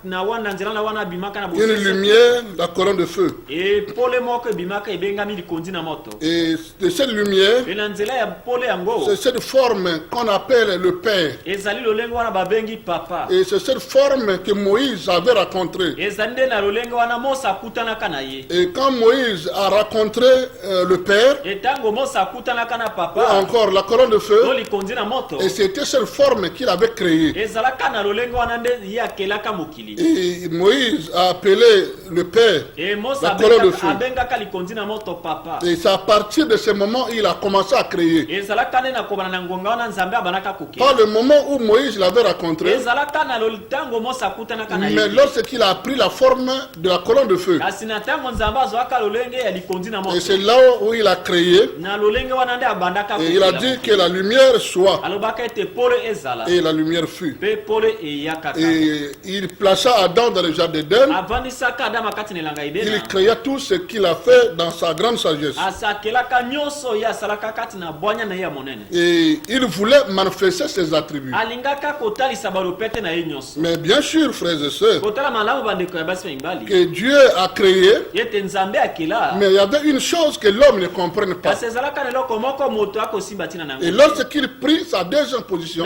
une lumière, la colonne de feu. Et de cette lumière, c'est cette forme qu'on appelle le Père. Et c'est cette forme que Moïse avait rencontrée. Et quand Moïse a rencontré le Père, encore la colonne de feu, et c'était cette forme qu'il avait créée. Et Moïse a appelé le Père la colonne de feu. Et c'est à partir de ce moment qu'il a commencé à créer. Pas le moment où Moïse l'avait rencontré, mais lorsqu'il a pris la forme de la colonne de feu. Et c'est là où il a créé. Et il a dit que la lumière soit. Et la lumière fut. Et il plaça Adam dans le jardin d'Éden. Il créa tout ce qu'il a fait dans sa grande sagesse. Et il voulait manifester ses attributs. Mais bien sûr, frères et sœurs, que Dieu a créé, mais il y avait une chose que l'homme ne comprenait pas. Et lorsqu'il prit sa deuxième position,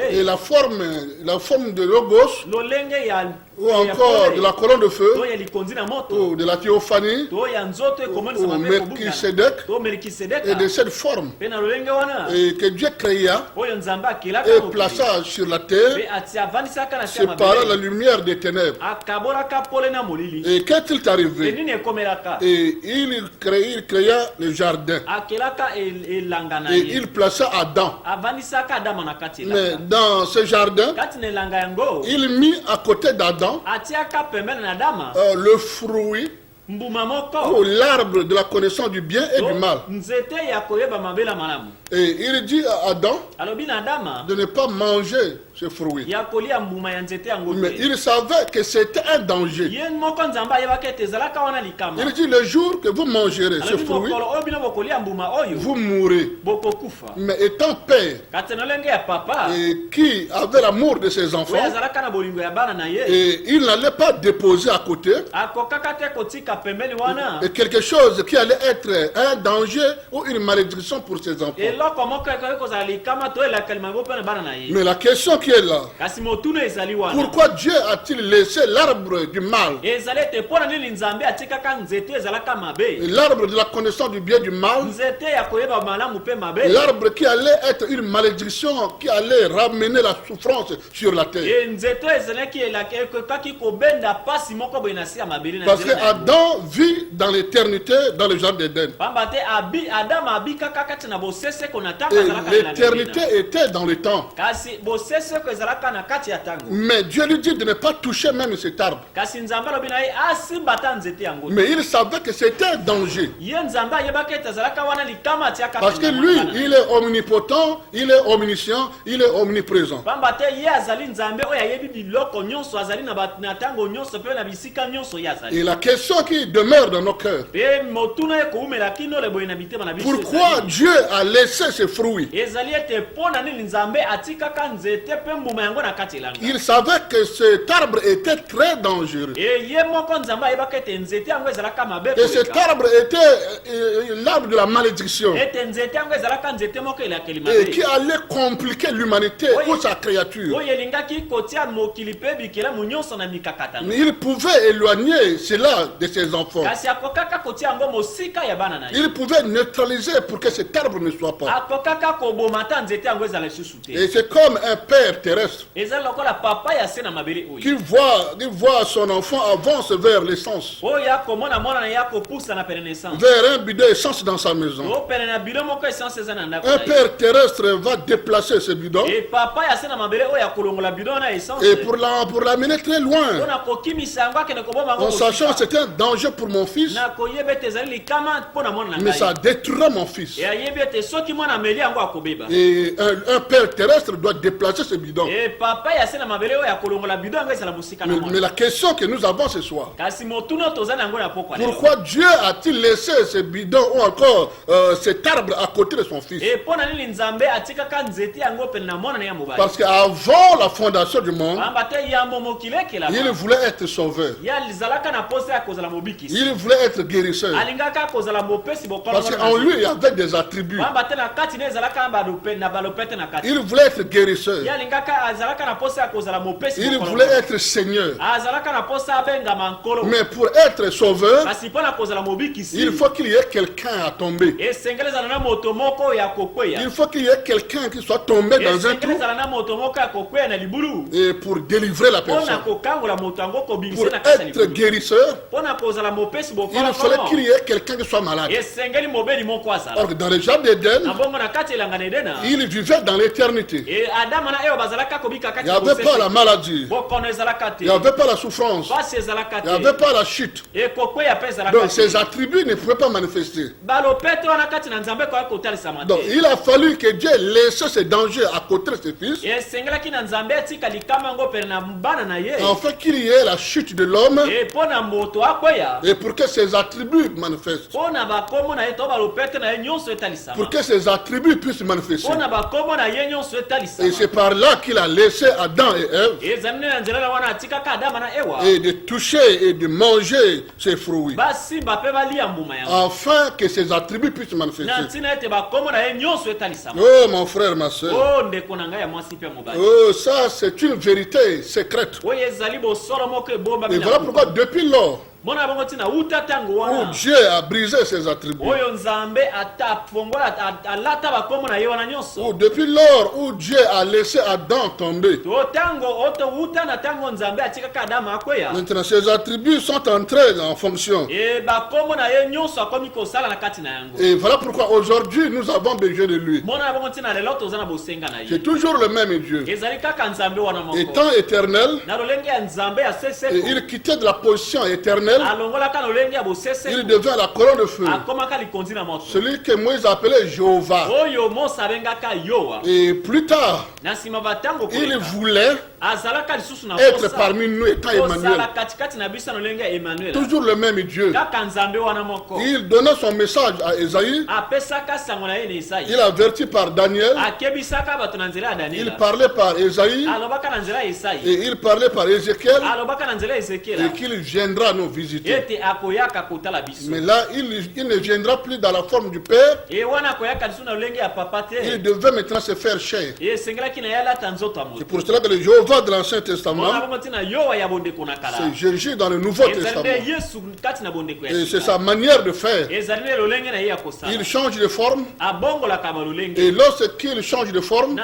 et la forme de Logos, ou encore de la colonne de feu, ou de la théophanie, ou Melchisedec, et de cette forme, et que Dieu créa et plaça sur la terre, séparant la lumière des ténèbres. Et qu'est-il arrivé? Et il créa le jardin. Et il plaça Adam. Mais dans ce jardin, il mit à côté d'Adam le fruit ou l'arbre de la connaissance du bien et du mal. Et il dit à Adam de ne pas manger ce fruit. Mais il savait que c'était un danger. Il dit le jour que vous mangerez ce fruit, vous mourrez. Mais étant père, et qui avait l'amour de ses enfants, et il n'allait pas déposer à côté et quelque chose qui allait être un danger ou une malédiction pour ses enfants. Mais la question qui est là, pourquoi Dieu a-t-il laissé l'arbre du mal, l'arbre de la connaissance du bien et du mal, l'arbre qui allait être une malédiction, qui allait ramener la souffrance sur la terre? Parce que Adam vit dans l'éternité dans le jardin d'Éden. Et l'éternité était dans le temps. Mais Dieu lui dit de ne pas toucher même cet arbre. Mais il savait que c'était un danger. Parce que lui, il est omnipotent, il est omniscient, il est omniprésent. Et la question qui demeure dans nos cœurs, pourquoi Dieu a laissé ce fruit? Il savait que cet arbre était très dangereux. Et cet arbre était l'arbre de la malédiction. Et qui allait compliquer l'humanité ou sa créature. Mais il pouvait éloigner cela de ses enfants. Il pouvait neutraliser pour que cet arbre ne soit pas. Et c'est comme un père terrestre qui voit son enfant avance vers l'essence, vers un bidon d'essence dans sa maison. Un père terrestre va déplacer ce bidon et pour l'amener très loin, en sachant que c'est un danger pour mon fils, mais ça détruira mon fils. Et un père terrestre doit déplacer ce bidons. Mais la question que nous avons ce soir, pourquoi Dieu a-t-il laissé ces bidons ou encore cet arbre à côté de son fils? Parce qu'avant la fondation du monde, il voulait être sauveur. Il voulait être guérisseur. Parce qu'en lui, il y avait des attributs. Il voulait être guérisseur. Il voulait être seigneur. Mais pour être sauveur, il faut qu'il y ait quelqu'un à tomber. Il faut qu'il y ait quelqu'un qui soit tombé dans un trou et pour délivrer la personne. Pour être guérisseur, il fallait qu'il y ait quelqu'un qui soit malade. Or, dans le jardin d'Éden, il vivait dans l'éternité. Il n'y avait pas la maladie. Il n'y avait pas la souffrance. Il n'y avait pas la chute. Donc ces attributs ne pouvaient pas manifester. Donc il a fallu que Dieu laisse ces dangers à côté de ses fils, afin qu'il y ait la chute de l'homme et pour que ces attributs manifestent. Pour que ces attributs puissent manifester. Et c'est par là qu'il a laissé Adam et Ève et de toucher et de manger ces fruits, afin que ces attributs puissent manifester. Oh mon frère, ma soeur, oh ça c'est une vérité secrète. Et voilà pourquoi depuis lors où Dieu a brisé ses attributs, ou depuis lors où Dieu a laissé Adam tomber, maintenant ces attributs sont entrés en fonction. Et voilà pourquoi aujourd'hui nous avons besoin de lui. C'est toujours le même Dieu, étant éternel, et il quittait de la position éternelle. Il devient la colonne de feu. Celui que Moïse appelait Jéhovah. Et plus tard, il voulait être parmi nous étant Emmanuel. Toujours le même Dieu. Il donnait son message à Esaïe. Il avertit par Daniel. Il parlait par Esaïe. Et il parlait par Ézéchiel. Et qu'il viendra nous visiter. Mais là, il ne viendra plus dans la forme du Père. Il devait maintenant se faire chair. C'est pour cela que le Jéhovah de l'Ancien Testament, c'est Jésus dans le Nouveau Testament. Et c'est sa manière de faire. Il change de forme. Et lorsqu'il change de forme,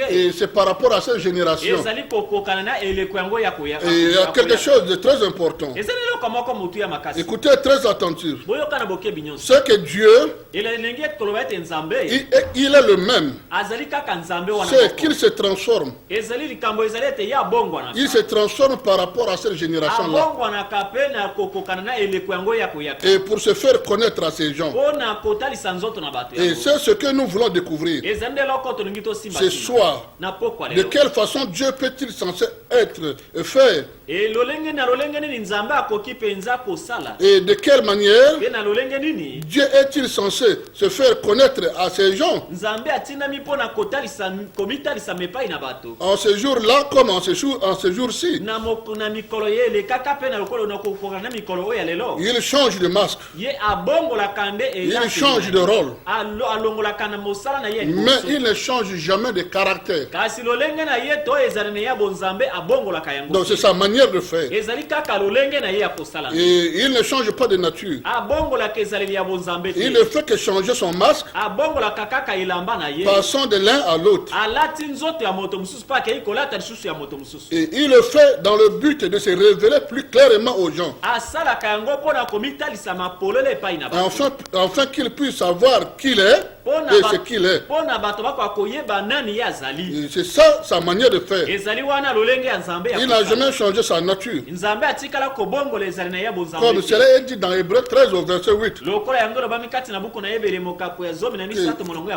et c'est par rapport à cette génération. Et il y a quelque chose de très important. Écoutez très attentif. C'est que Dieu, il est le même. C'est qu'il se transforme. Il se transforme par rapport à cette génération-là. Et pour se faire connaître à ces gens. Et c'est ce que nous voulons découvrir. Ce soir, de quelle façon Dieu peut-il censé être fait? Et de quelle manière Dieu est-il censé se faire connaître à ces gens en ce jour-là comme en ce jour-ci? Il change de masque. Il change de rôle. Mais il ne change jamais de caractère. Donc c'est sa manière de faire. Et il ne change pas de nature. Il ne fait que changer son masque, passant de l'un à l'autre. Et il le fait dans le but de se révéler plus clairement aux gens. Afin qu'il puisse savoir qui il est et ce qu'il est. C'est ça sa manière de faire. Il n'a jamais changé sa nature. Comme cela est dit dans Hébreux 13 au verset 8.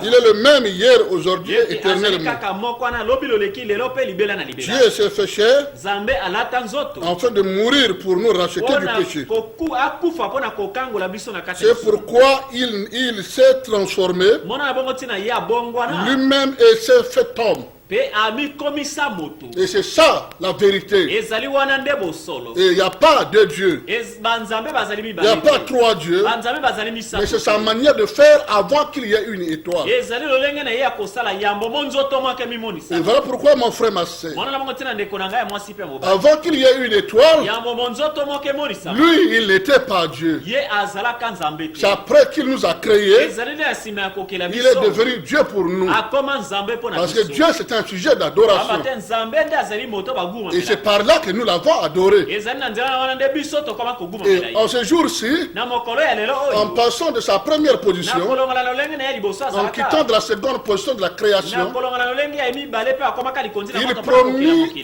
Il est le même hier, aujourd'hui, éternellement. Dieu s'est fait chair afin de mourir pour nous racheter du péché. C'est pourquoi il s'est transformé lui-même et s'est fait homme. Et c'est ça la vérité. Et il n'y a pas deux dieux. Il n'y a pas trois dieux. Mais c'est sa manière de faire avant qu'il y ait une étoile. Et voilà pourquoi mon frère m'a dit. Avant qu'il y ait une étoile, lui il n'était pas Dieu. C'est après qu'il nous a créés, il est devenu Dieu pour nous. Parce que Dieu c'est un sujet d'adoration. Et c'est par là que nous l'avons adoré. Et en ce jour-ci, en passant de sa première position, en quittant de la seconde position de la création,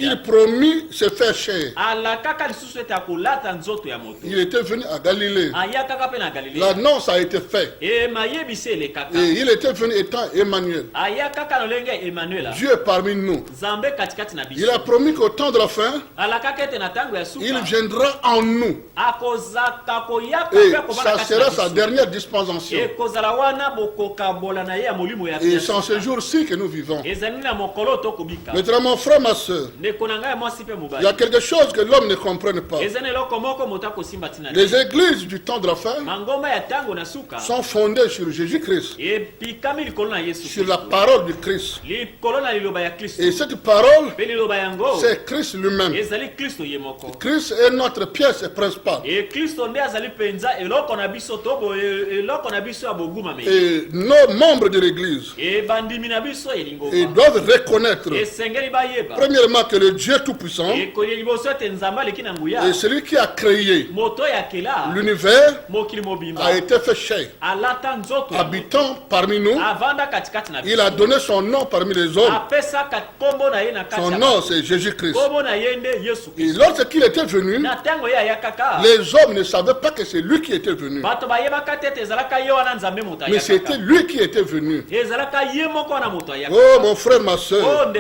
il promit se faire chair. Il était venu à Galilée. L'annonce a été faite. Et il était venu étant Emmanuel. Dieu parmi nous. Il a promis qu'au temps de la fin, il viendra en nous. Et ça sera sa dernière dispensation. Et c'est en ce jour-ci que nous vivons. Maintenant, mon frère, ma soeur, il y a quelque chose que l'homme ne comprenne pas. Les églises du temps de la fin sont fondées sur Jésus-Christ, sur la parole du Christ. Et cette parole, c'est Christ lui-même. Christ est notre pièce principale. Et nos membres de l'église doivent reconnaître, premièrement, que le Dieu Tout-Puissant est celui qui a créé l'univers, a été fait chair, habitant parmi nous. Il a donné son nom parmi les hommes. Son nom c'est Jésus-Christ. Et lorsqu'il était venu, les hommes ne savaient pas que c'est lui qui était venu. Mais c'était lui qui était venu. Oh mon frère, ma soeur,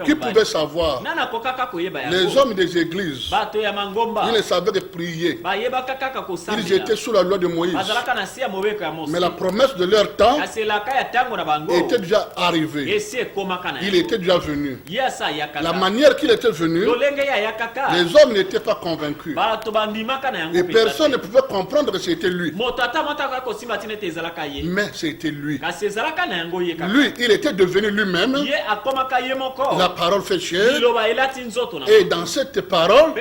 qui pouvait savoir? Les hommes des églises, ils ne savaient que prier. Ils étaient sous la loi de Moïse. Mais la promesse de leur temps était déjà arrivée. Il était déjà venu. La manière qu'il était venu, les hommes n'étaient pas convaincus. Et personne ne pouvait comprendre que c'était lui. Mais c'était lui. Lui, il était devenu lui-même la parole fait chair. Et dans cette parole,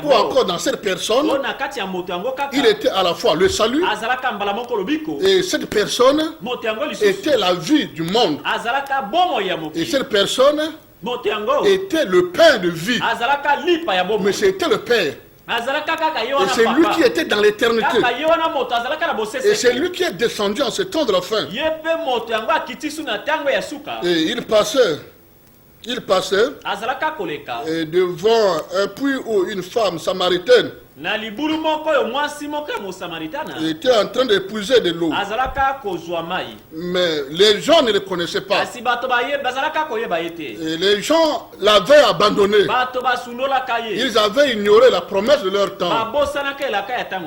ou encore dans cette personne, il était à la fois le salut. Et cette personne était la vie du monde. Et cette personne était le pain de vie. Mais c'était le Père. Et c'est lui qui était dans l'éternité. Et c'est lui qui est descendu en ce temps de la fin. Et il passait devant un puits où une femme samaritaine il était en train d'épuiser de l'eau. Mais les gens ne le connaissaient pas. Et les gens l'avaient abandonné. Ils avaient ignoré la promesse de leur temps.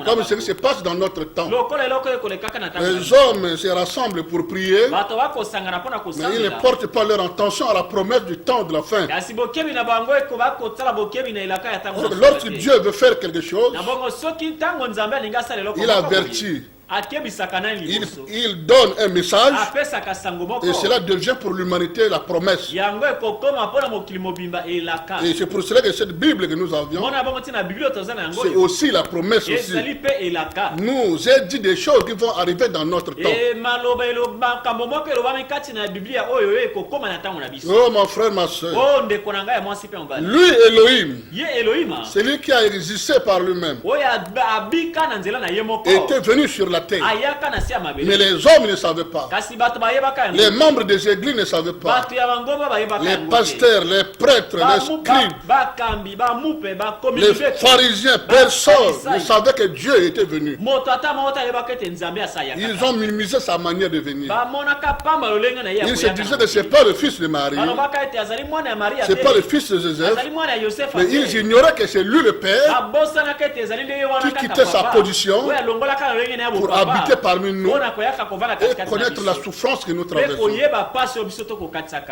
Comme ce qui se passe dans notre temps. Les hommes se rassemblent pour prier, mais ils ne portent pas leur attention à la promesse du temps de la fin. Lorsque Dieu veut faire quelque chose, il avertit. Il donne un message et cela devient pour l'humanité la promesse. Et c'est pour cela que cette Bible que nous avions, c'est aussi la promesse aussi. Nous a dit des choses qui vont arriver dans notre temps. Oh mon frère, ma soeur, lui Elohim, c'est lui qui a existé par lui-même, était venu sur la la terre. Mais les hommes ne savaient pas. Les membres des églises ne savaient pas. Les pasteurs, les prêtres, les scribes, les pharisiens, personne ne savait que Dieu était venu. Ils ont minimisé sa manière de venir. Ils se disaient que ce n'est pas le fils de Marie, ce n'est pas le fils de Joseph, mais ils ignoraient que c'est lui le Père qui quittait sa position pour habiter parmi nous et connaître la souffrance que nous traversons.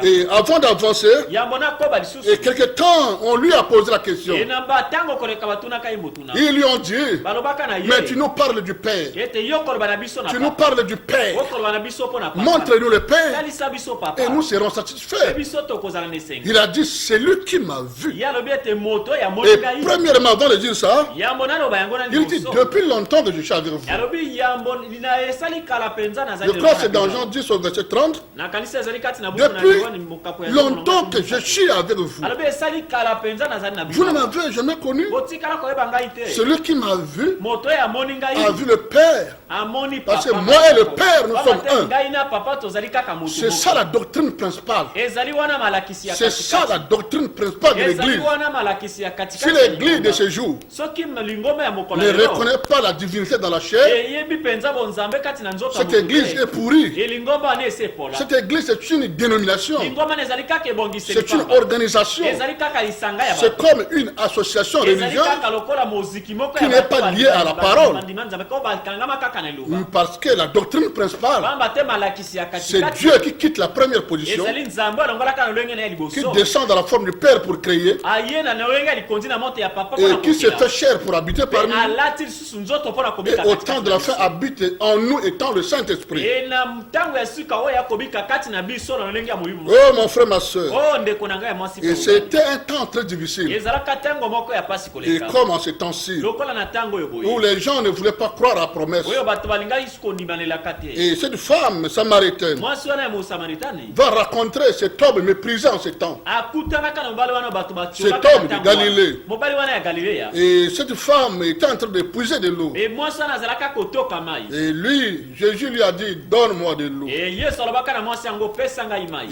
Et avant d'avancer, et quelque temps, on lui a posé la question. Ils lui ont dit, mais tu nous parles du Père. Tu nous parles du Père. Montre-nous le Père et nous serons satisfaits. Il a dit, c'est lui qui m'a vu. Et premièrement, avant de dire ça, il dit, depuis longtemps que je suis avec vous. Je crois que c'est dans Jean 10 au verset 30. Depuis longtemps que je suis avec vous. Vous ne m'avez jamais connu. Celui qui m'a vu a vu le Père. Parce que moi et le Père, nous sommes un. C'est ça la doctrine principale. C'est ça la doctrine principale de l'Église. Si l'Église de ce jour ne reconnaît pas la divinité dans la chair, cette Église est pourrie. Cette Église est une dénomination. C'est une organisation. C'est comme une association religieuse qui n'est pas liée à la parole. Parce que la doctrine principale, c'est Dieu qui quitte la première position, qui descend dans la forme du Père pour créer, et qui se fait chair pour habiter parmi nous, et au temps de la fin habite en nous étant le Saint-Esprit. Oh mon frère, ma soeur, et c'était un temps très difficile. Et comme en ces temps-ci, où les gens ne voulaient pas croire à la promesse, et cette femme samaritaine va rencontrer cet homme méprisé en ces temps. Cet homme de Galilée. Et cette femme était en train de puiser de l'eau. Et lui, Jésus lui a dit, donne-moi de l'eau. Et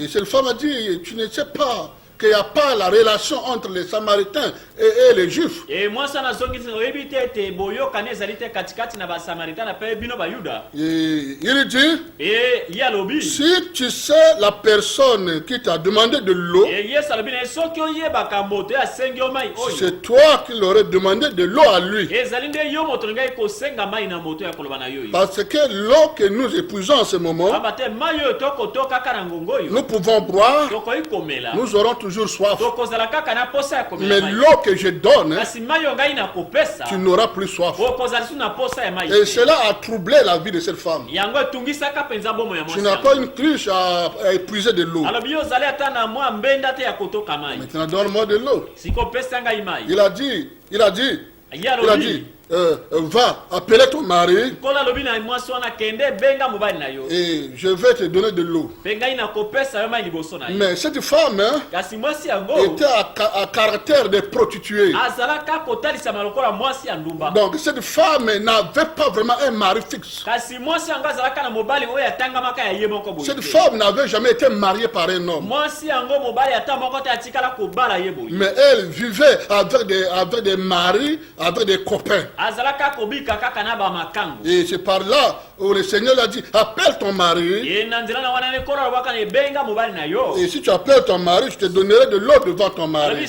cette femme a dit, tu ne sais pas qu'il n'y a pas la relation entre les Samaritains et les Juifs. Et il dit, si tu sais la personne qui t'a demandé de l'eau, c'est toi qui l'aurais demandé de l'eau à lui. Parce que l'eau que nous épousons en ce moment, nous pouvons boire, nous aurons toujours soif. Mais l'eau que je donne, tu n'auras plus soif. Et cela a troublé la vie de cette femme. Tu n'as pas une cruche à épuiser de l'eau. Maintenant, donne-moi de l'eau. Il a dit, va appeler ton mari et je vais te donner de l'eau. Mais cette femme était à caractère de prostituée. Donc cette femme n'avait pas vraiment un mari fixe. Cette femme n'avait jamais été mariée par un homme. Mais elle vivait avec des maris, avec des copains. Et c'est par là où le Seigneur a dit, appelle ton mari. Et si tu appelles ton mari, je te donnerai de l'eau devant ton mari.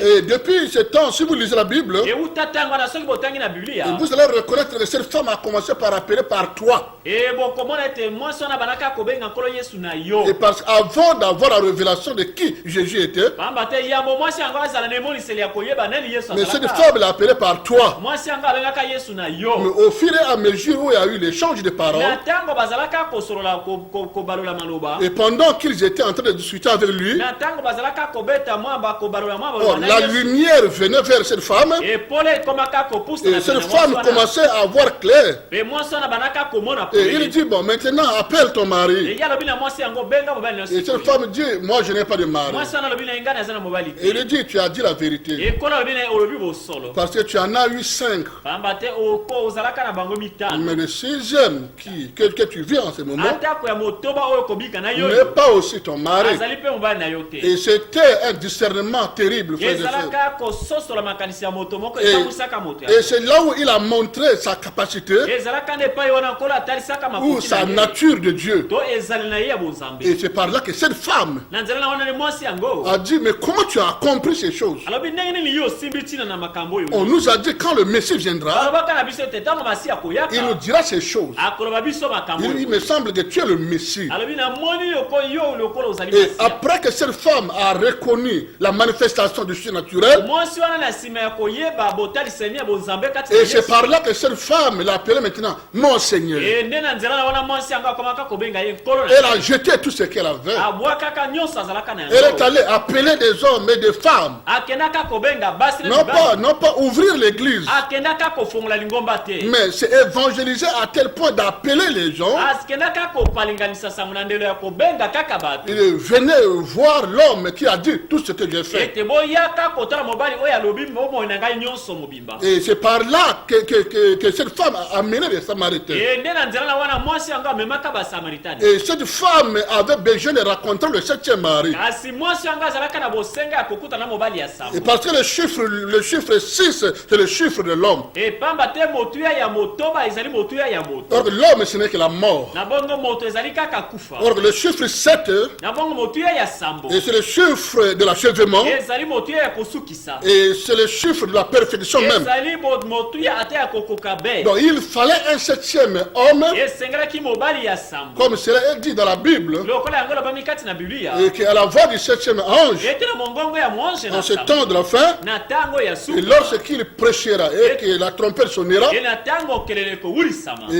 Et depuis ce temps, si vous lisez la Bible, vous allez reconnaître que cette femme a commencé par appeler par toi. Et parce qu'avant d'avoir la révélation de qui Jésus était, mais cette femme l'a appelé par toi. Mais au fur et à mesure où il y a eu l'échange de paroles, et pendant qu'ils étaient en train de discuter avec lui, la lumière venait vers cette femme, et cette femme commençait à voir clair. Et il dit, bon, maintenant appelle ton mari. Et cette femme dit, moi je n'ai pas de mari. Et il dit, tu as dit la vérité. Parce que tu en as eu 5. Mais le 6e que tu vis en ce moment n'est pas aussi ton mari. Et c'était un discernement terrible. Et c'est là où il a montré sa capacité ou sa nature de Dieu. Et c'est par là que cette femme a dit, mais comment tu as compris ces choses? On nous a dit quand le Messie viendra, il nous dira ces choses. Il me semble que tu es le Messie. Et après que cette femme a reconnu la manifestation du surnaturel, et c'est par là que cette femme l'a appelé maintenant mon Seigneur. Elle a jeté tout ce qu'elle avait. Elle est allée appeler des hommes et des femmes. Non pas ouvrir l'église, mais c'est évangéliser à tel point d'appeler les gens. Il venait voir l'homme qui a dit tout ce que j'ai fait. Et c'est par là que cette femme a amené les Samaritains. Et cette femme avait besoin de rencontrer le 7e mari. Et parce que le chiffre 6, c'est le chiffre de l'homme. Or l'homme, ce n'est que la mort. Or le chiffre 7, et c'est le chiffre de l'achèvement. Et c'est le chiffre de la perfection même. Donc il fallait un 7e homme, comme cela est dit dans la Bible, et qu'à la voix du 7e ange, en ce temps de la fin, et lorsqu'il prêchera et que la trompette sonnera, et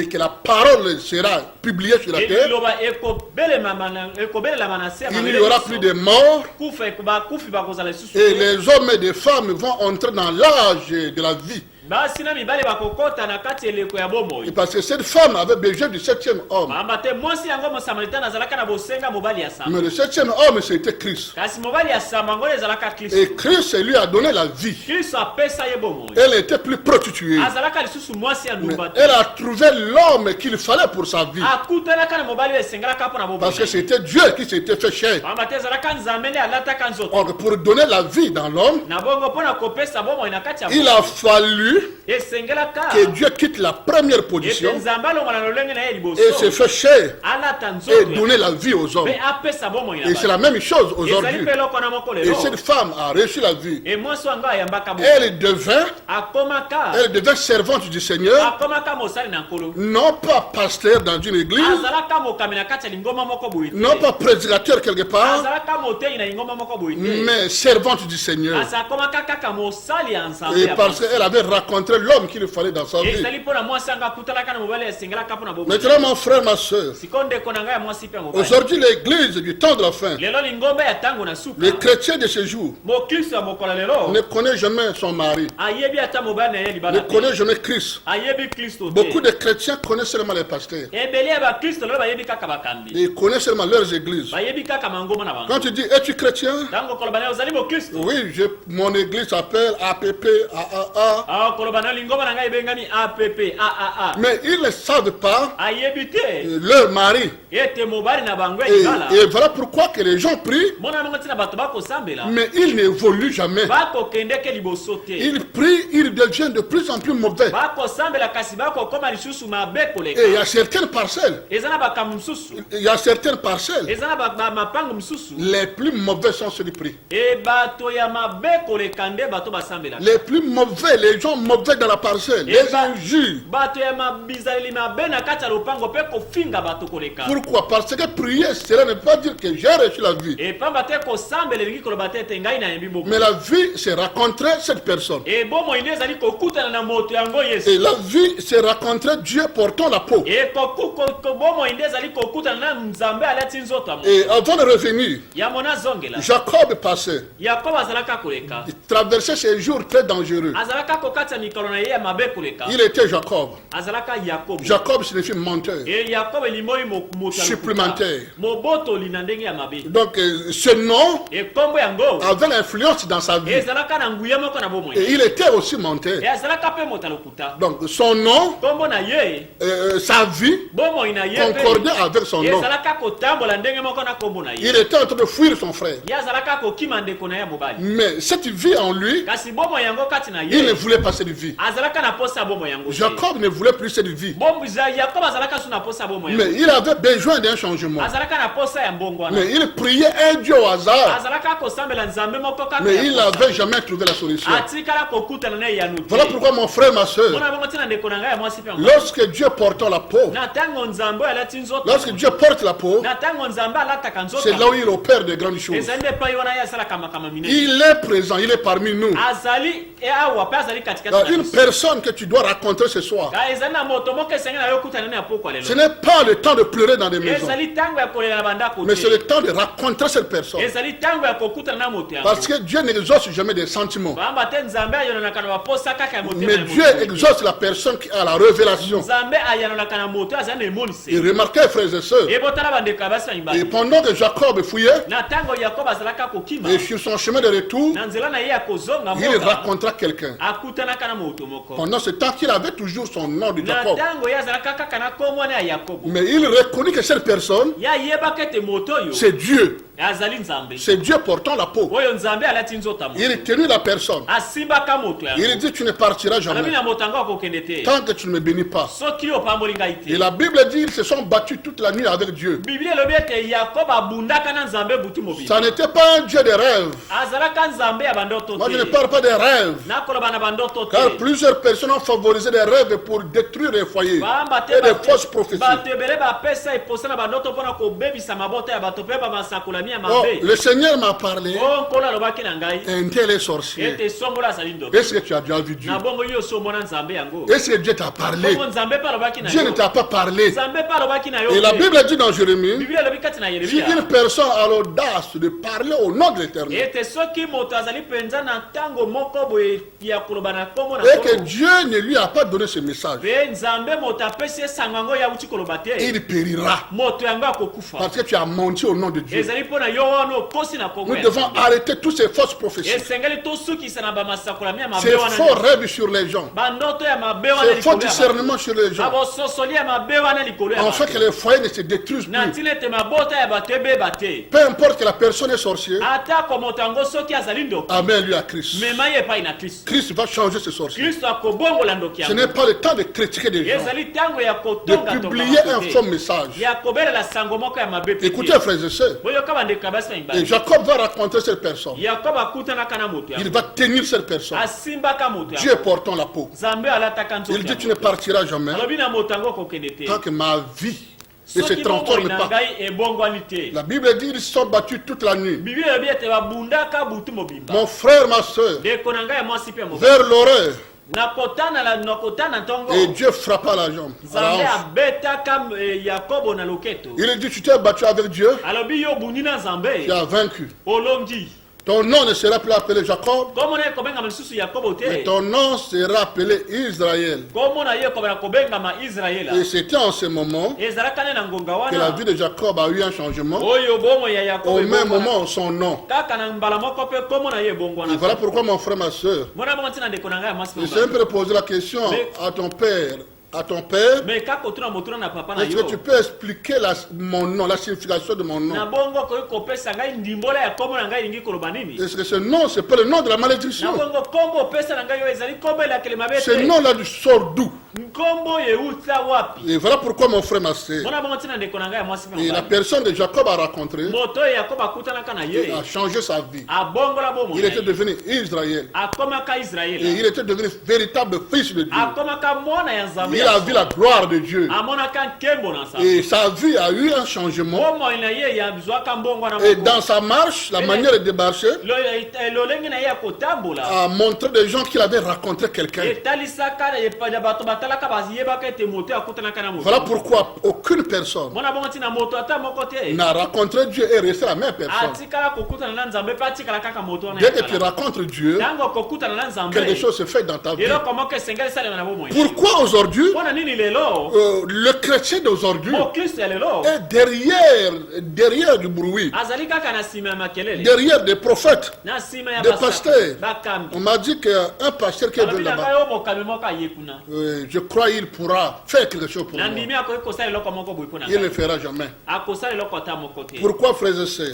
que la parole sera publiée sur la terre, il n'y aura plus de morts, et les hommes et les femmes vont entrer dans l'âge de la vie. Et parce que cette femme avait besoin du 7e homme. Mais le 7e homme, c'était Christ. Et Christ lui a donné la vie. Elle était plus prostituée. Mais elle a trouvé l'homme qu'il fallait pour sa vie. Parce que c'était Dieu qui s'était fait chair. Or, pour donner la vie dans l'homme, il a fallu que Dieu quitte la première position et se fait chair et donner la vie aux hommes. Et c'est la même chose aujourd'hui. Et cette femme a reçu la vie. Elle devint servante du Seigneur, non pas pasteur dans une église, non pas prédicateur quelque part, mais servante du Seigneur. Et parce qu'elle avait rencontré l'homme qu'il fallait dans sa vie. Maintenant, mon frère, ma soeur, aujourd'hui l'église du temps de la fin, les chrétiens de ce jour ne connaissent jamais son mari, ne connaissent jamais Christ. Beaucoup de chrétiens connaissent seulement les pasteurs. Ils connaissent seulement leurs églises. Quand tu dis, es-tu chrétien? Oui, mon église s'appelle APP, AAA. Mais ils ne savent pas leur mari. Et voilà pourquoi que les gens prient, mais ils n'évoluent jamais. Ils prient, ils deviennent de plus en plus mauvais. Et il y a certaines parcelles. Les plus mauvais sont ceux qui prient. Les plus mauvais, les gens mauvais dans la parcelle, les injures. Pourquoi? Parce que prier, cela ne veut pas dire que j'ai reçu la vie. Mais la vie, c'est rencontrer cette personne. Et la vie, c'est rencontrer Dieu portant la peau. Et avant de revenir, Jacob passait. Il traversait ces jours très dangereux. Il était Jacob. Jacob signifie menteur, supplémentaire. Donc ce nom avait l'influence dans sa vie. Et il était aussi menteur. Donc son nom, sa vie concordait avec son nom. Il était en train de fuir son frère. Mais cette vie en lui, il ne voulait pas cette vie. Jacob ne voulait plus cette vie. Mais il avait besoin d'un changement. Mais il priait un Dieu au hasard. Mais il n'avait jamais trouvé la solution. Voilà pourquoi mon frère, ma soeur, lorsque Dieu porte la peau, lorsque Dieu porte la peau, c'est là où il opère de grandes choses. Il est présent, il est parmi nous. Donc, une personne que tu dois rencontrer ce soir, ce n'est pas le temps de pleurer dans des maisons, mais c'est le temps de rencontrer cette personne. Parce que Dieu n'exauce jamais des sentiments, mais Dieu exauce la personne qui a la révélation. Et remarquez, frères et sœurs, et pendant que Jacob fouillait, et sur son chemin de retour, il rencontra quelqu'un. Pendant ce temps qu'il avait toujours son nom de Jacob. Mais il reconnut que cette personne, c'est Dieu. C'est Dieu portant la peau. Il tenait la personne. Il dit, tu ne partiras jamais tant que tu ne me bénis pas. Et la Bible dit, ils se sont battus toute la nuit avec Dieu. Ça n'était pas un Dieu de rêve. Moi je ne parle pas des rêves, car plusieurs personnes ont favorisé des rêves pour détruire les foyers et des fausses prophéties. Oh, le Seigneur m'a parlé, un tel est sorcier. Est-ce que tu as déjà vu Dieu? Est-ce que Dieu t'a parlé? Dieu ne t'a pas parlé. Et la Bible dit dans Jérémie, si une personne a l'audace de parler au nom de l'Éternel, et que Dieu ne lui a pas donné ce message, il périra. Parce que tu as menti au nom de Dieu. Nous devons arrêter toutes ces fausses prophéties, ces faux rêves sur les gens, ces faux discernements sur les gens, afin que les foyers ne se détruisent plus. Peu importe que la personne est sorcière, amène-lui à Christ. Christ va changer ce sorcier. Ce n'est pas le temps de critiquer des gens, de publier un faux message. Écoutez, frères et sœurs, et Jacob va raconter cette personne. Il va tenir cette personne. Dieu portant la peau. Il dit, tu ne partiras jamais tant que ma vie ne se transforme pas. La Bible dit, ils se sont battus toute la nuit. Mon frère, ma soeur, vers l'oreille, et Dieu frappa la jambe. Il dit, tu t'es battu avec Dieu, tu as vaincu. Ton nom ne sera plus appelé Jacob, mais ton nom sera appelé Israël. Et c'était en ce moment que la vie de Jacob a eu un changement. Au même moment, son nom. Et voilà pourquoi, mon frère, ma soeur, je suis un peu poser la question à ton père. Est-ce que tu peux expliquer mon nom, la signification de mon nom? Est-ce que ce nom, c'est pas le nom de la malédiction? Ce nom-là du sort d'où? Et voilà pourquoi, mon frère, ma soeur, et la personne de Jacob a rencontré, et a changé sa vie. Il était devenu Israël. Et il était devenu véritable fils de Dieu. Il a vu la gloire de Dieu. Et sa vie a eu un changement. Et dans sa marche, la manière de marcher a montré des gens qu'il avait rencontré quelqu'un. Voilà pourquoi aucune personne n'a rencontré Dieu et resté la même personne. Dès que tu rencontres Dieu, quelque chose se fait dans ta vie. Pourquoi aujourd'hui, le chrétien d'aujourd'hui est derrière du bruit, derrière des prophètes, des pasteurs. On m'a dit qu'un pasteur qui est venu là-bas, je crois qu'il pourra faire quelque chose pour moi. Il ne le fera jamais. Pourquoi, frères et sœurs?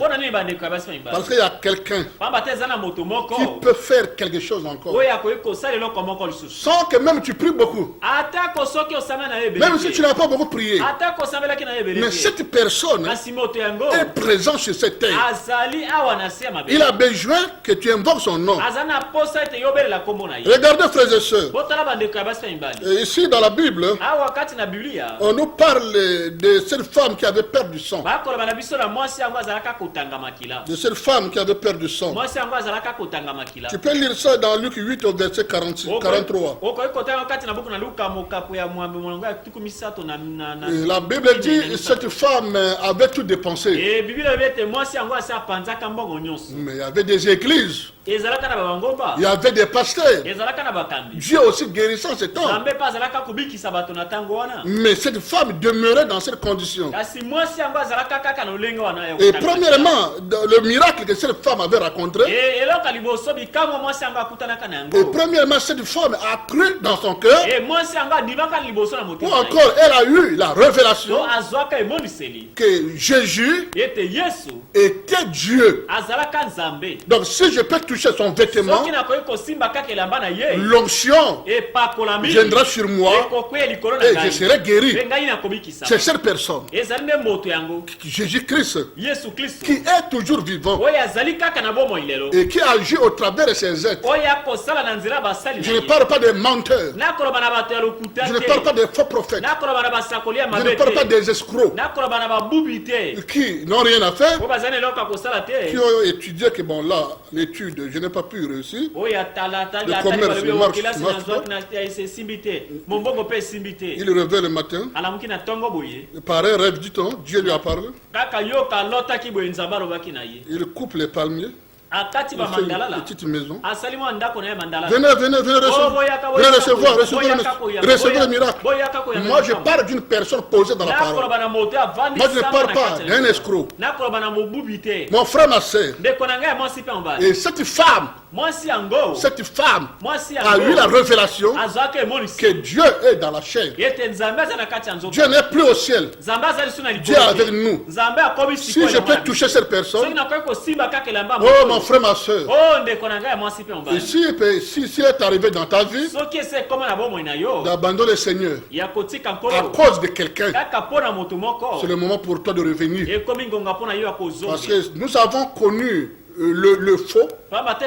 Parce qu'il y a quelqu'un qui peut faire quelque chose encore. Sans que même tu pries beaucoup. Même si tu n'as pas beaucoup prié. Mais cette personne est présente sur cette terre. Il a besoin que tu invoques son nom. Regardez, frères et sœurs. Ici dans la Bible, on nous parle de cette femme qui avait perdu du sang. De cette femme qui avait perdu du sang. Tu peux lire ça dans Luc 8 au verset 43. La Bible dit cette femme avait tout dépensé. Mais il y avait des églises. Il y avait des pasteurs. Dieu aussi guérissant cet homme. Mais cette femme demeurait dans cette condition. Et premièrement, le miracle que cette femme avait rencontré. Et premièrement, cette femme a cru dans son cœur. Ou encore, elle a eu la révélation que Jésus était Dieu. Donc si je peux toucher son vêtement, l'onction viendra sur moi et je serai guéri. C'est cette personne, Jésus-Christ, qui est toujours vivant et qui agit au travers de ses êtres. Je ne parle pas des menteurs, je ne parle pas des faux prophètes, je ne parle pas des escrocs qui n'ont rien à faire, qui ont étudié que bon là, l'étude, je n'ai pas pu réussir. Le commerce marche pas. Il revient le matin. Par un rêve du temps, Dieu lui a parlé. Il coupe les palmiers. Une petite maison. Venez recevoir le miracle. Moi je parle d'une personne posée dans la parole. Moi je ne parle pas d'un escroc. Mon frère, ma soeur. Et cette femme a eu la révélation que Dieu est dans la chair. Dieu n'est plus au ciel. Dieu est avec nous. Si je peux toucher cette personne, oh mon frère, ma soeur, et s'il est arrivé dans ta vie d'abandonner le Seigneur à cause de quelqu'un, c'est le moment pour toi de revenir. Parce que nous avons connu le faux, parce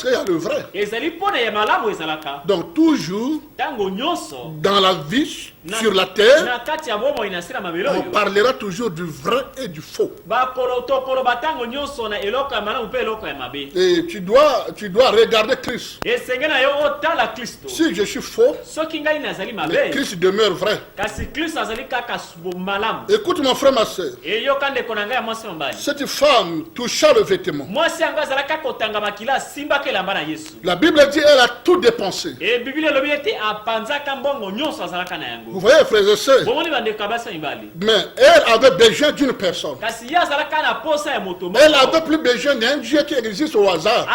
qu'il y a le vrai. Donc toujours dans la vie sur la terre, on parlera toujours du vrai et du faux. Et tu dois regarder Christ. Si je suis faux, mais Christ demeure vrai. Écoute mon frère, ma soeur, cette femme toucha le vêtement. La Bible dit elle a tout dépensé. Vous voyez, frères et sœurs, mais elle avait besoin d'une personne. Elle n'avait plus besoin d'un Dieu qui existe au hasard.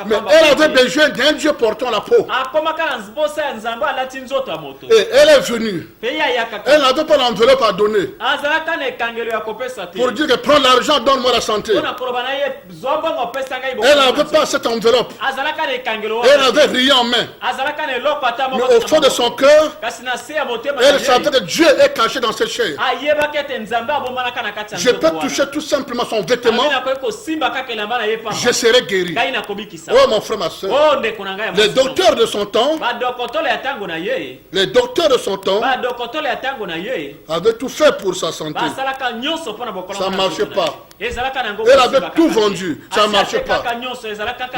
Mais elle avait besoin d'un Dieu portant la peau. Et elle est venue. Elle n'avait pas l'enveloppe à donner pour dire que prends l'argent, donne-moi la santé. Elle n'avait pas cette enveloppe. Elle avait rien en main. Mais au fond de son cœur, elle savait que Dieu est caché dans cette chair. Je peux toucher tout simplement son vêtement, je serai guéri. Oh mon frère, ma soeur, les docteurs de son temps, avaient tout fait pour sa santé. Ça ne marchait pas. Elle avait tout vendu, ça ne marchait pas.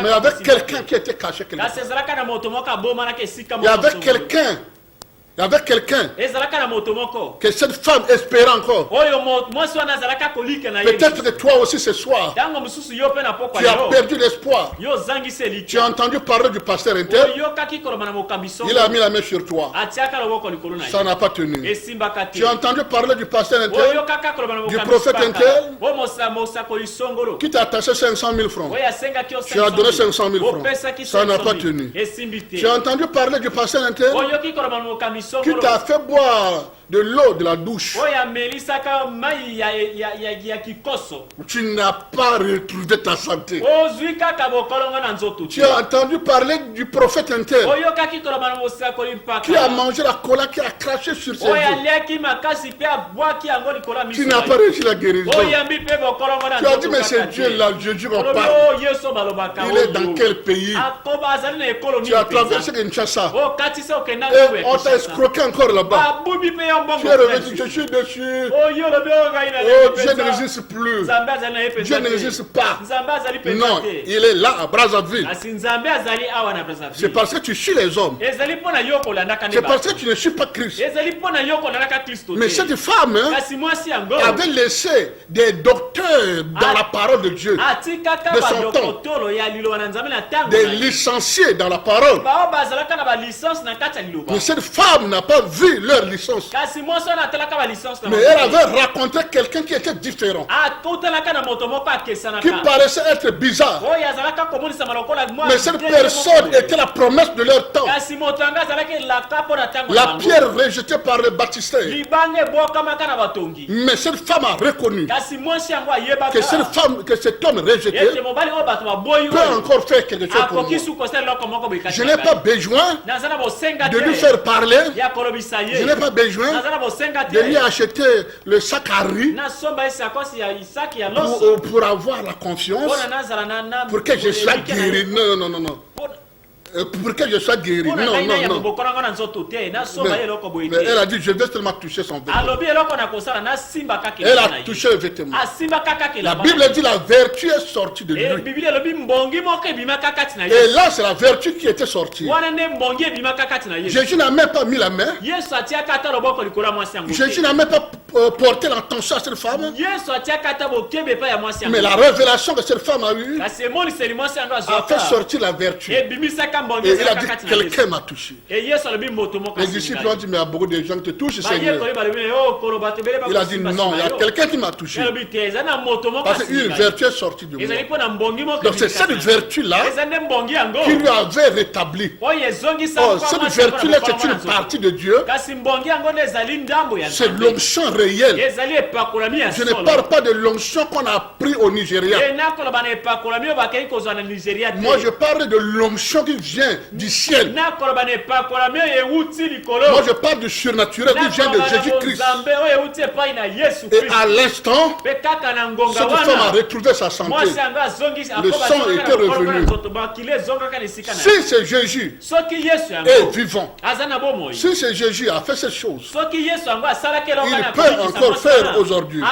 Mais avec quelqu'un qui était caché quelque part. Il y avait quelqu'un. Il y avait quelqu'un que cette femme espérait encore. Peut-être que toi aussi ce soir, tu as perdu l'espoir. Tu as entendu parler du pasteur intel. Il a mis la main sur toi. Ça n'a pas tenu. Tu as entendu parler du pasteur intel, du prophète intel, qui t'a attaché 500 000 francs. Tu as donné 500 000 francs. Ça n'a pas tenu. Tu as entendu parler du pasteur intel, qui t'a fait boire de l'eau de la douche. Tu n'as pas retrouvé ta santé. Tu as entendu parler du prophète inter qui a mangé la cola, qui a craché sur ses yeux. Tu n'as pas réussi la guérison. Tu as dit, mais c'est Dieu là, Jésus on parle. Il est dans quel pays? Tu as traversé Kinshasa. Et on t'a escroqué encore là-bas. Tu es revenu, je suis dessus. Oh, Dieu ne résiste plus. Dieu ne résiste pas. Non, il est là à Brazzaville. C'est parce que tu suis les hommes. C'est parce que tu ne suis pas Christ. Mais cette femme avait laissé des docteurs dans la parole de Dieu, de son temps, des licenciés dans la parole. Mais cette femme n'a pas vu leur licence. Mais elle avait rencontré quelqu'un qui était différent, qui paraissait être bizarre. Mais cette personne était la promesse de leur temps. La pierre rejetée par les baptistés. Mais cette femme a reconnu que cette femme, que cet homme rejeté peut encore faire quelque chose pour moi. Je n'ai pas besoin de lui faire parler. Je n'ai pas besoin de lui acheter le sac à riz pour avoir la confiance, pour que je sois guéri. Non, non, non, non. Pour que je sois guéri. Non, non, non. Mais elle a dit, je vais seulement toucher son vêtement. Elle a touché le vêtement. La Bible dit, la vertu est sortie de lui. Et là, c'est la vertu qui était sortie. Jésus n'a même pas mis la main. Jésus n'a même pas porté l'attention à cette femme. Mais la révélation que cette femme a eue a fait sortir la vertu. Et il a dit, quelqu'un m'a touché. Les disciples ont dit, mais il y a beaucoup de gens qui te touchent, Seigneur. Il a dit, non, il y a quelqu'un qui m'a touché. Parce qu'une vertu est sortie de moi. Donc c'est cette vertu-là qui lui avait rétabli. Oh, cette vertu-là, c'est une partie de Dieu. C'est l'onction réelle. Je ne parle pas de l'onction qu'on a pris au Nigeria. Moi, je parle de l'onction qui vient du ciel. Moi, je parle du surnaturel qui vient de Jésus-Christ. Et à l'instant, cette femme a retrouvé sa santé. Le sang était revenu. Si c'est Jésus est vivant, si c'est Jésus a fait ces choses, il peut encore faire aujourd'hui.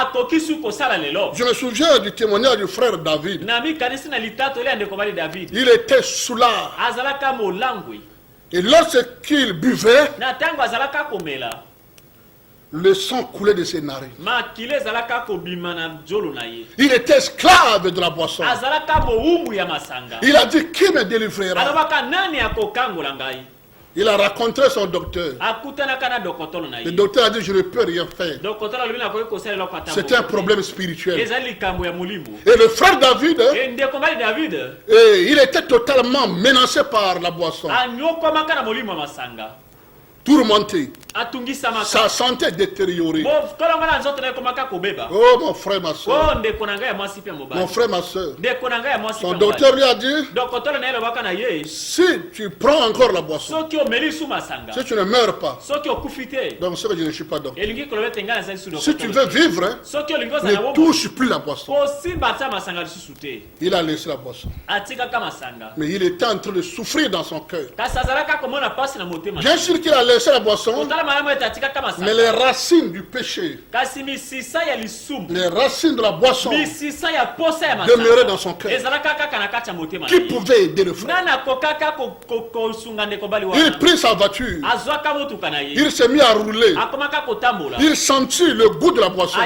Je me souviens du témoignage du frère David. Il était soulard. Et lorsqu'il buvait, le sang coulait de ses narines. Il était esclave de la boisson. Il a dit, qui me délivrera? Il a rencontré son docteur. Le docteur a dit, je ne peux rien faire. C'était un problème spirituel. Et le frère David, il était totalement menacé par la boisson. Tourmenté. Sa santé détériorée. Oh mon frère, ma soeur. Mon frère, ma soeur. Son docteur lui a dit, si tu prends encore la boisson, si tu ne meurs pas, donc c'est que je ne suis pas docteur. Si tu veux vivre, ne touche plus la boisson. Il a laissé la boisson. Mais il était en train de souffrir dans son cœur. Bien sûr qu'il a laissé la boisson. Mais les racines du péché, les racines de la boisson demeuraient dans son cœur. Qui pouvait aider le frère? Il prit sa voiture. Il s'est mis à rouler. Il sentit le goût de la boisson.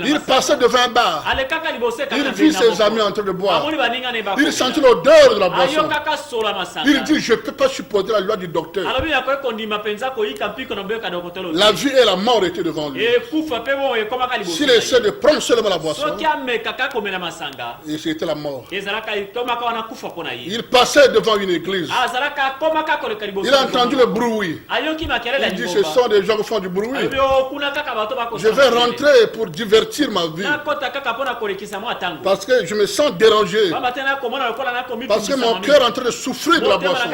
Il passait devant un bar. Il vit ses amis en train de boire. Il sentit l'odeur de la boisson. Il dit, je ne peux pas supporter la loi du docteur. La vie et la mort étaient devant lui. S'il essaie de prendre seulement la boisson, et c'était la mort. Il passait devant une église. Il a entendu le bruit. Il dit, ce sont des gens qui font du bruit. Je vais rentrer pour divertir ma vie. Parce que je me sens dérangé. Parce que mon cœur est en train de souffrir de la boisson.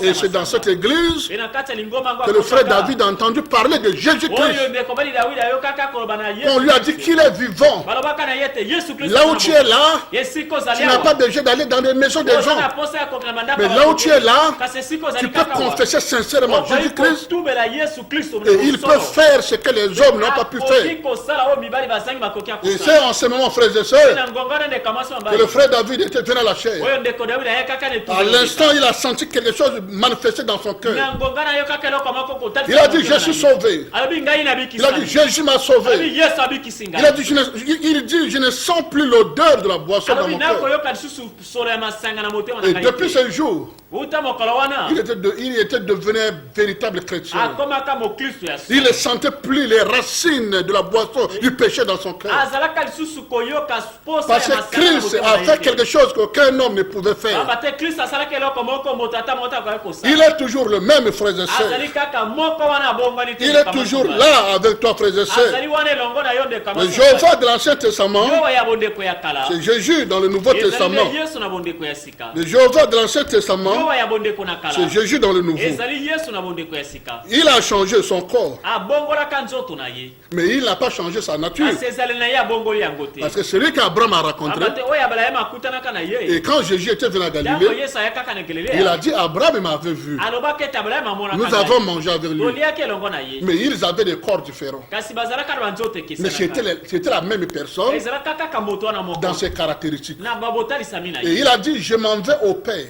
Et c'est dans cette église que le frère David a entendu parler de Jésus-Christ. On lui a dit qu'il est vivant. Là où tu es là, tu n'as pas besoin d'aller dans les maisons des gens. Mais là où tu es là, tu peux confesser sincèrement Jésus-Christ. Et il peut faire ce que les hommes n'ont pas pu faire. Et c'est en ce moment, frères et sœurs, que le frère David était venu à la chair. À l'instant, il a senti quelque chose manifester dans son cœur. Il a dit, je suis sauvé. Il a dit, Jésus m'a sauvé. Il a dit, je ne sens plus l'odeur de la boisson dans mon cœur. Et depuis ce jour, il était devenu un véritable chrétien. Il ne sentait plus les racines de la boisson du péché dans son cœur. Parce que Christ a fait quelque chose qu'aucun homme ne pouvait faire. Il est toujours le même, frères et sœurs. Il est toujours là avec toi, frères et sœurs. Le Jéhovah de l'Ancien Testament, c'est Jésus dans le Nouveau Testament. Le Jéhovah de l'Ancien Testament, c'est Jésus dans le Nouveau. Il a changé son corps, mais il n'a pas changé sa nature. Parce que celui qu'Abraham a rencontré, et quand Jésus était venu à Galilée, il a dit, Abraham m'avait vu. Nous avons mangé avec lui. Mais ils avaient des corps différents. Mais c'était la même personne dans ses caractéristiques. Et il a dit, je m'en vais au Père.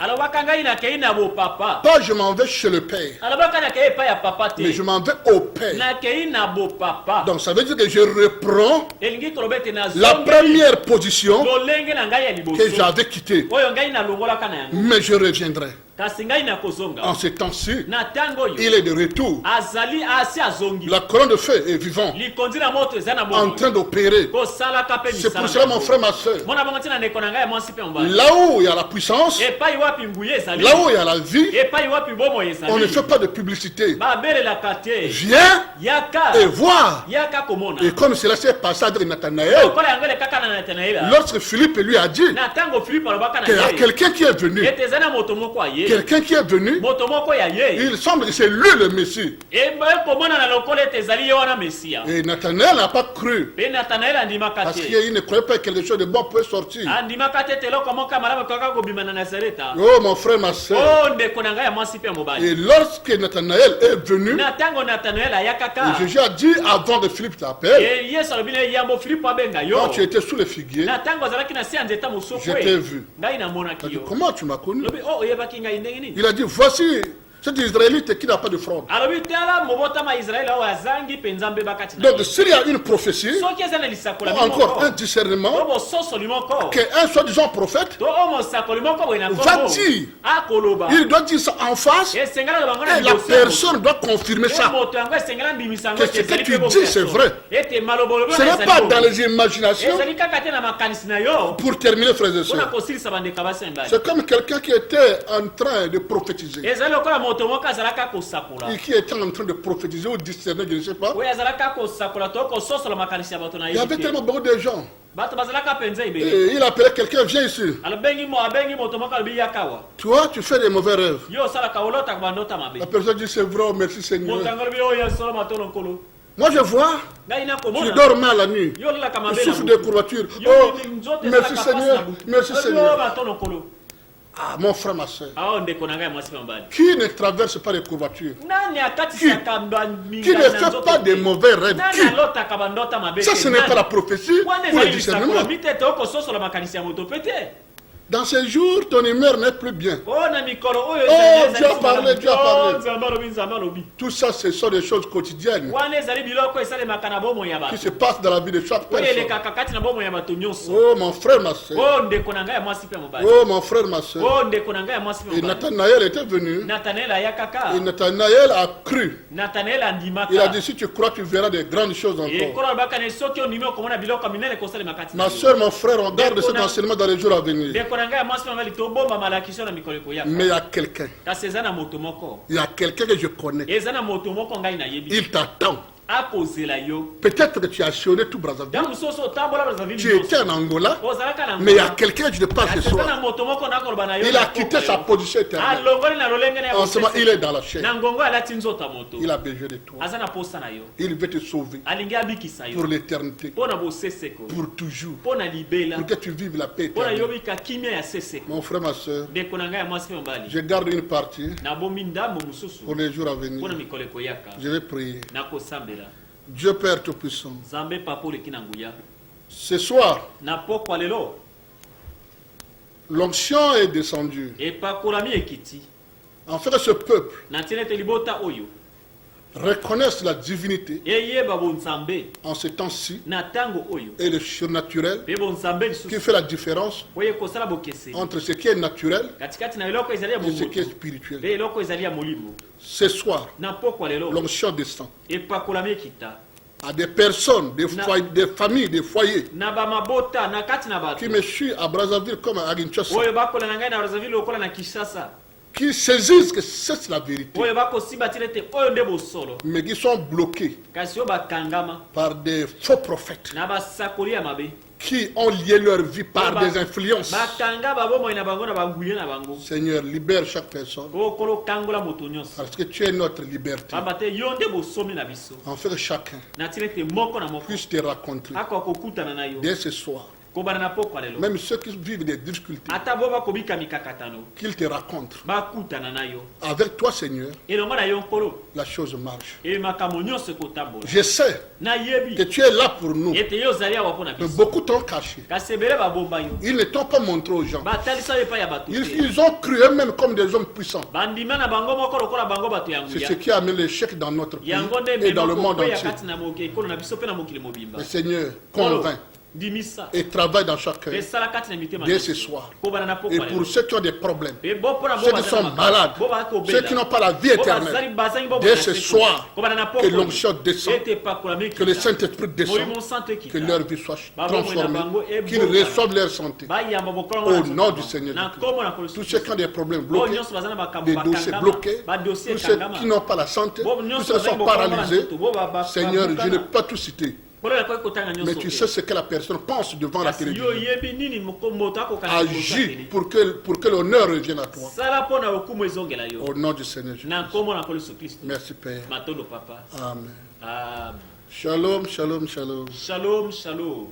Pas je m'en vais chez le Père, mais je m'en vais au Père. Donc ça veut dire que je reprends la première position que j'avais quittée. Mais je reviendrai. En ce temps-ci, il est de retour. La couronne de feu est vivante, en train d'opérer. C'est pour cela, mon frère, ma soeur, là où il y a la puissance, là où il y a la vie, on ne fait pas de publicité. Viens et vois. Et comme cela s'est passé avec Nathanaël, lorsque Philippe lui a dit qu'il y a quelqu'un qui est venu, quelqu'un qui est venu, il semble que c'est lui le Messie. Et Nathanaël n'a pas cru, parce qu'il ne croyait pas que quelque chose de bon pouvait sortir. Oh mon frère, ma soeur. Et lorsque Nathanaël est venu, Jésus a dit avant que Philippe t'appelle, quand tu étais sous le figuier, je t'ai vu. Comment tu m'as connu? Il a dit, voici cet Israélite qui n'a pas de fraude. Donc s'il y a une prophétie, ou encore un discernement, qu'un soi-disant prophète va dire, il doit dire ça en face, et la personne doit confirmer ça. Que ce que tu dis c'est vrai. Ce n'est pas dans les imaginations. Pour terminer, frères et sœurs, c'est comme quelqu'un qui était en train de prophétiser. Et qui était en train de prophétiser ou discerner, je ne sais pas. Il y avait tellement beaucoup de gens. Et il appelait quelqu'un, viens ici. Toi, tu fais des mauvais rêves. La personne dit, c'est vrai, merci Seigneur. Moi je vois, tu dors mal la nuit, tu souffres de courbatures. Oh, merci Seigneur, merci Seigneur. Ah, mon frère, ma soeur. Qui ne traverse pas les courbatures? Qui ne fait pas des mauvais rêves? Ça, ce n'est pas la prophétie ou le discernement. Dans ces jours, ton humeur n'est plus bien. Oh, Dieu a parlé, Dieu a parlé. Tout ça, ce sont des choses quotidiennes qui se passent dans la vie de chaque personne. Oh, mon frère, ma soeur. Oh, mon frère, ma soeur. Et Nathanaël était venu. Et Nathanaël a cru. Il a dit, si tu crois, tu verras des grandes choses encore. Ma soeur, mon frère, on garde cet enseignement dans les jours à venir. Mais il y a quelqu'un. Il y a quelqu'un que je connais. Il t'attend. Peut-être que tu as sillonné tout Brazzaville. Tu étais en Angola. Mais il y a quelqu'un que je te parle ce soir. Il a quitté sa position éternelle. En ce moment, il est dans la chair. Il a besoin de toi. Il veut te sauver. Pour l'éternité. Pour toujours. Pour que tu vives la paix éternelle. Mon frère, ma soeur, je garde une partie pour les jours à venir. Je vais prier. Dieu Père Tout-Puissant, ce soir, l'onction est descendue. En fait, ce peuple reconnaissent la divinité en ce temps-ci et le surnaturel qui fait la différence entre ce qui est naturel et ce qui est spirituel. Ce soir, l'onction descend à des personnes, des familles, des foyers qui me suivent à Brazzaville comme à Kinshasa, qui saisissent que c'est la vérité, mais qui sont bloqués par des faux prophètes qui ont lié leur vie par des influences. Seigneur, libère chaque personne parce que tu es notre liberté. En fait, chacun puisse te raconter dès ce soir. Même ceux qui vivent des difficultés, qu'ils te racontent. Avec toi, Seigneur, la chose marche. Je sais que tu es là pour nous. Mais beaucoup t'ont caché. Ils ne t'ont pas montré aux gens. Ils ont cru eux-mêmes comme des hommes puissants. C'est ce qui amène l'échec dans notre pays et dans le monde entier. Mais Seigneur, convainc et travaille dans chaque cœur dès ce soir. Et pour ceux qui ont des problèmes, ceux qui sont malades, ceux qui n'ont pas la vie éternelle, dès ce soir, que l'onction descende, que le Saint-Esprit descende, que leur vie soit transformée, qu'ils reçoivent leur santé. Au nom du Seigneur. Tous ceux qui ont des problèmes bloqués, des dossiers bloqués, tous ceux qui n'ont pas la santé, tous ceux qui sont paralysés, Seigneur, je ne peux pas tout citer. Mais tu sais ce que la personne pense devant la télévision. Agis pour que l'honneur revienne à toi. Au nom du Seigneur Jésus. Merci Père. Amen. Shalom, shalom, shalom. Shalom, shalom.